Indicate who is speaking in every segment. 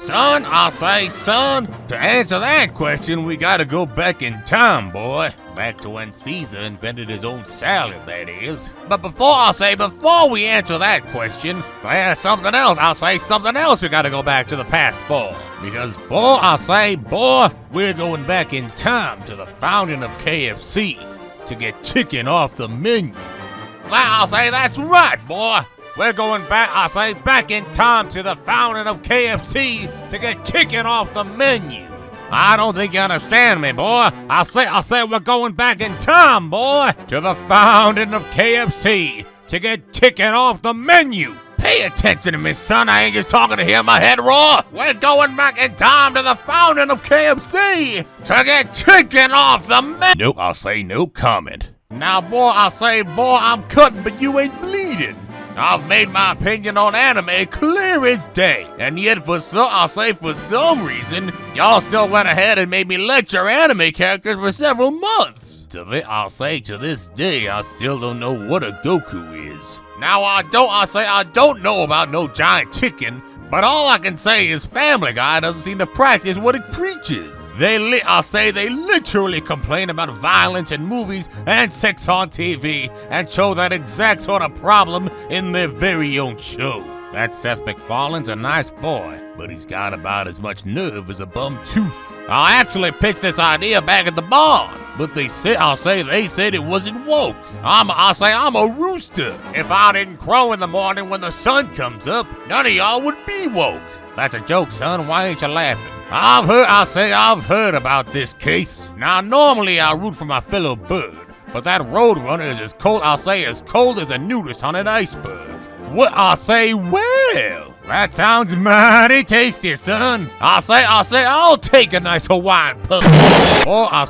Speaker 1: Son, to answer that question, we gotta go back in time, boy. Back to when Caesar invented his own salad, that is. But before we answer that question, there's something else we gotta go back to the past for. Because, boy, we're going back in time to the founding of KFC to get chicken off the menu. That's right, boy. We're going back in time to the founding of KFC to get chicken off the menu. I don't think you understand me, boy. I say we're going back in time, boy, to the founding of KFC to get chicken off the menu. Pay attention to me, son. I ain't just talking to hear my head roar. We're going back in time to the founding of KFC to get chicken off the menu. Nope, no comment. Now, boy, I'm cutting, but you ain't bleeding. I've made my opinion on anime clear as day, and yet for some reason, y'all still went ahead and made me lecture anime characters for several months. To this day, I still don't know what a Goku is. Now, I don't know about no giant chicken, but all I can say is Family Guy doesn't seem to practice what it preaches. They literally complain about violence in movies and sex on TV and show that exact sort of problem in their very own show. That Seth MacFarlane's a nice boy, but he's got about as much nerve as a bum tooth. I actually pitched this idea back at the barn, but they said it wasn't woke. I'm a rooster. If I didn't crow in the morning when the sun comes up, none of y'all would be woke. That's a joke, son. Why ain't you laughing? I've heard about this case. Now, normally I root for my fellow bird, but that roadrunner is as cold as a nudist on an iceberg. Well, that sounds mighty tasty, son. I'll take a nice Hawaiian puff. All I'll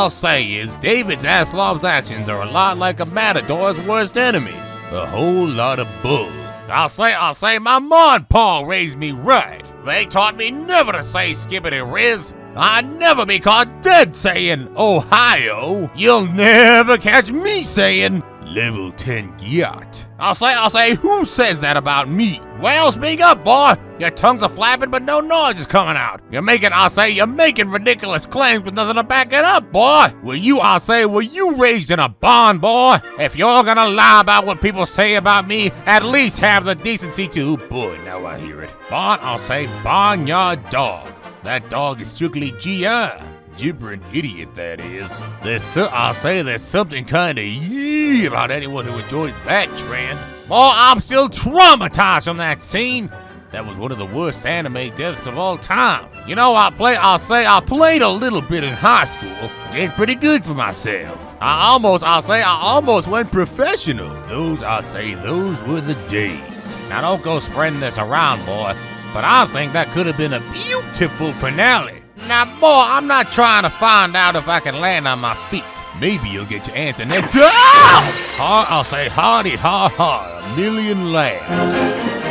Speaker 1: say is David Zaslav's actions are a lot like a matador's worst enemy. A whole lot of bull. I'll say my ma and pa raised me right. They taught me never to say skibbity riz. I'd never be caught dead saying Ohio. You'll never catch me saying level 10 yacht. I'll say who says that about me? Well, speak up, boy. Your tongues are flapping, but no noise is coming out. You're making ridiculous claims with nothing to back it up, boy. Were you raised in a barn, boy? If you're gonna lie about what people say about me, at least have the decency to, boy, now I hear it. Barnyard dog. That dog is strictly GI. Gibbering idiot, that is. There's something kinda about anyone who enjoyed that trend. Boy, I'm still traumatized from that scene. That was one of the worst anime deaths of all time. You know, I played a little bit in high school. Did pretty good for myself. I almost went professional. Those were the days. Now don't go spreading this around, boy, but I think that could have been a beautiful finale. Now, boy, I'm not trying to find out if I can land on my feet. Maybe you'll get your answer next. I'll say hardy ha ha, a million laughs.